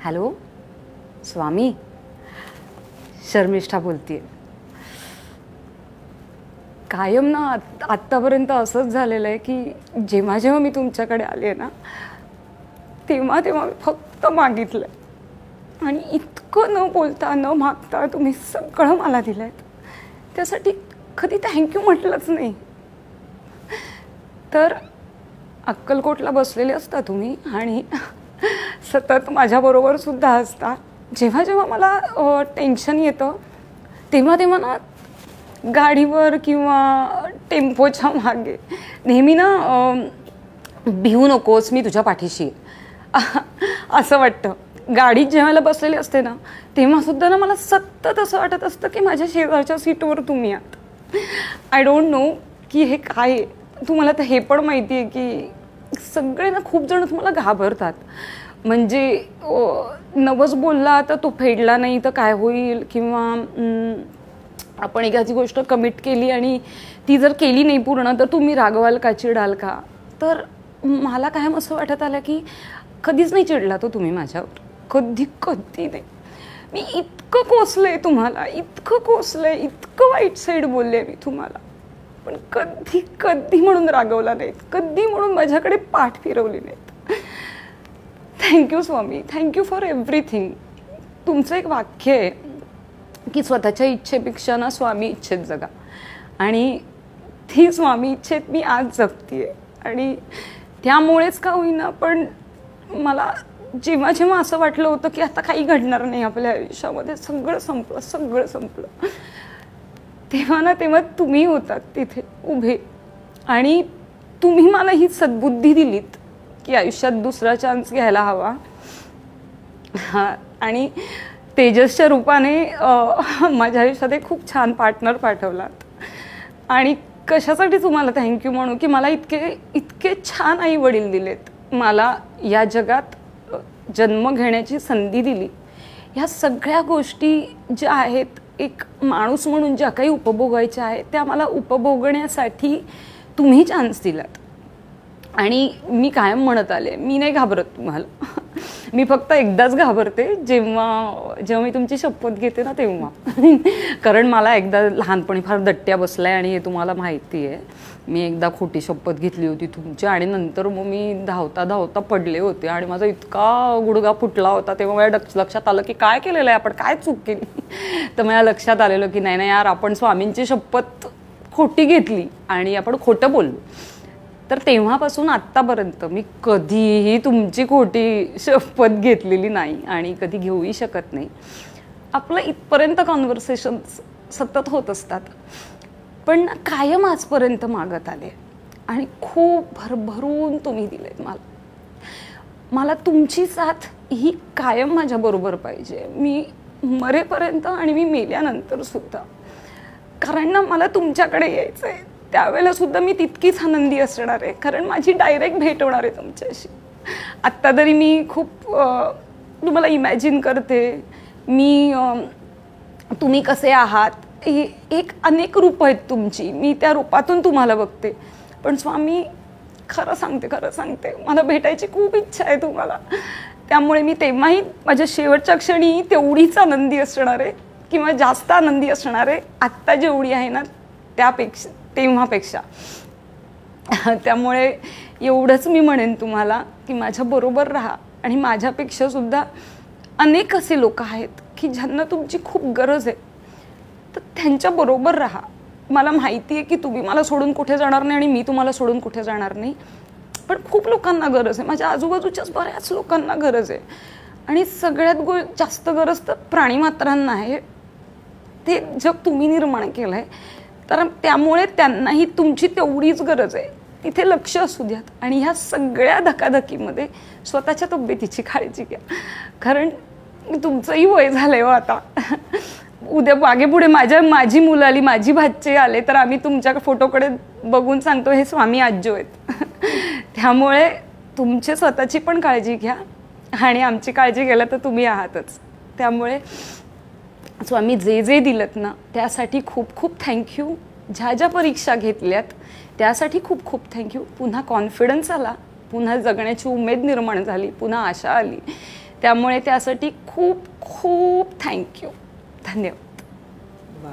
Hello स्वामी, शर्मिष्ठा बोलतेय. कायम ना आत्तापर्यंत असंच झालेलं आहे की जेव्हा जेव्हा मी तुमच्याकडे आले आहे ना तेव्हा तेव्हा मी फक्त मागितलं आणि इतकं न बोलता न मागता तुम्ही सगळं मला दिलं आहे. त्यासाठी कधी थँक्यू म्हटलंच नाही. तर अक्कलकोटला बसलेले असता तुम्ही आणि सतत माझ्याबरोबर सुद्धा असता. जेव्हा जेव्हा मला टेन्शन येतं तेव्हा तेव्हा ना गाडीवर किंवा टेम्पोच्या मागे नेहमी ना भिवू नकोस, मी तुझ्या पाठीशी असं वाटतं. गाडीत जेव्हा बसलेले असते ना तेव्हासुद्धा ना मला सतत असं वाटत असतं की माझ्या शेजारच्या सीटवर तुम्ही आहात. आय डोंट नो की हे काय आहे. तुम्हाला तर हे पण माहिती आहे की सगळे ना खूप जण तुम्हाला घाबरतात. म्हणजे नवस बोलला तर तो फेडला नाही तर काय होईल, किंवा आपण एखादी गोष्ट कमिट केली आणि ती जर केली नाही पूर्ण तर तुम्ही रागवाल का, चिडाल का. तर मला कायम असं वाटत आलं की कधीच नाही चिडला तो तुम्ही माझ्यावर, कधी कधी नाही. मी इतकं कोसलंय तुम्हाला, इतकं कोसलंय, इतकं वाईट साईड बोलले मी तुम्हाला, पण कधी कधी म्हणून रागवला नाहीत, कधी म्हणून माझ्याकडे पाठ फिरवली नाहीत. Thank you Swami, thank you for everything. तुमचं एक वाक्य आहे की स्वतःच्या इच्छेपेक्षा ना स्वामी इच्छेत जगा, आणि ती स्वामी इच्छेत मी आज जगतीये. आणि त्यामुळेच का होईना पण मला जेव्हा जेव्हा असं वाटलं होतं की आता काही घडणार नाही आपल्या आयुष्यामध्ये, सगळं संपलं, सगळं संपलं, तेव्हा ना तेव्हा तुम्ही होतात तिथे उभे आणि तुम्ही मला ही सद्बुद्धी दिलीत की आयुष्यात दुसरा चान्स घ्यायला हवा. आणि तेजसच्या रूपाने माझ्या आयुष्यात एक खूप छान पार्टनर पाठवलात. आणि कशासाठी तुम्हाला थँक्यू म्हणू की मला इतके छान आई वडील दिलेत, मला या जगात जन्म घेण्याची संधी दिली. ह्या सगळ्या गोष्टी ज्या आहेत एक माणूस म्हणून ज्या काही उपभोगायच्या आहेत त्या मला उपभोगण्यासाठी तुम्ही चान्स दिलात. आणि मी कायम म्हणत आले मी नाही घाबरत तुम्हाला. मी फक्त एकदाच घाबरते जेव्हा मी तुमची शपथ घेते ना तेव्हा. कारण मला एकदा लहानपणी फार दट्ट्या बसलाय आणि हे तुम्हाला माहिती आहे. मी एकदा खोटी शपथ घेतली होती तुमची आणि नंतर मग मी धावता धावता पडले होते आणि माझा इतका गुडघा फुटला होता. तेव्हा माझ्या लक्षात आलं की काय केलेलं आहे आपण, काय चूक केली. तर मला लक्षात आलेलं की नाही यार, आपण स्वामींची शपथ खोटी घेतली आणि आपण खोटं बोललो. तर तेव्हापासून आत्तापर्यंत मी कधीही तुमची खोटी शपथ घेतलेली नाही आणि कधी घेऊही शकत नाही. आपलं इथपर्यंत कॉन्व्हर्सेशन्स सतत होत असतात, पण कायम आजपर्यंत मागत आले आणि खूप भरभरून तुम्ही दिलेत मला. मला तुमची साथ ही कायम माझ्याबरोबर पाहिजे, मी मरेपर्यंत आणि मी मेल्यानंतर सुद्धा. कारण ना मला तुमच्याकडे यायचं आहे त्यावेळेला सुद्धा मी तितकीच आनंदी असणार आहे, कारण माझी डायरेक्ट भेट होणार आहे तुमच्याशी. आत्ता तरी मी खूप तुम्हाला इमॅजिन करते, मी तुम्ही कसे आहात, एक अनेक रूप आहेत तुमची, मी त्या रूपातून तुम्हाला बघते. पण स्वामी खरं सांगते मला भेटायची खूप इच्छा आहे तुम्हाला. त्यामुळे मी तेव्हाही माझ्या शेवटच्या क्षणी तेवढीच आनंदी असणार आहे किंवा जास्त आनंदी असणार आहे आत्ता जेवढी आहे ना तेव्हापेक्षा. त्यामुळे एवढंच मी म्हणेन तुम्हाला की माझ्याबरोबर राहा. आणि माझ्यापेक्षा सुद्धा अनेक असे लोक आहेत की ज्यांना तुमची खूप गरज आहे, तर त्यांच्याबरोबर राहा. मला माहिती आहे की तुम्ही मला सोडून कुठे जाणार नाही आणि मी तुम्हाला सोडून कुठे जाणार नाही, पण खूप लोकांना गरज आहे, माझ्या आजूबाजूच्याच बऱ्याच लोकांना गरज आहे. आणि सगळ्यात जास्त गरज तर प्राणीमात्रांना आहे. ते जग तुम्ही निर्माण केलं आहे, तर त्यामुळे त्यांनाही तुमची तेवढीच गरज आहे. तिथे लक्ष असू द्यात आणि ह्या सगळ्या धकाधकीमध्ये स्वतःच्या तब्येतीची काळजी घ्या. कारण तुमचंही वय झालंय हो आता. उद्या मागे पुढे माझी मुलं आली, माझी भाचे आले, तर आम्ही तुमच्या फोटोकडे बघून सांगतो हे स्वामी आज्जो आहेत. त्यामुळे तुमची स्वतःची पण काळजी घ्या आणि आमची काळजी घ्यायला तर तुम्ही आहातच. त्यामुळे स्वामी जे दिलत ना त्यासाठी खूप खूप थँक्यू. ज्या परीक्षा घेतल्यात त्यासाठी खूप खूप थँक्यू. पुन्हा कॉन्फिडन्स आला, पुन्हा जगण्याची उमेद निर्माण झाली, पुन्हा आशा आली. त्यामुळे त्यासाठी खूप खूप थँक्यू. धन्यवाद. वा.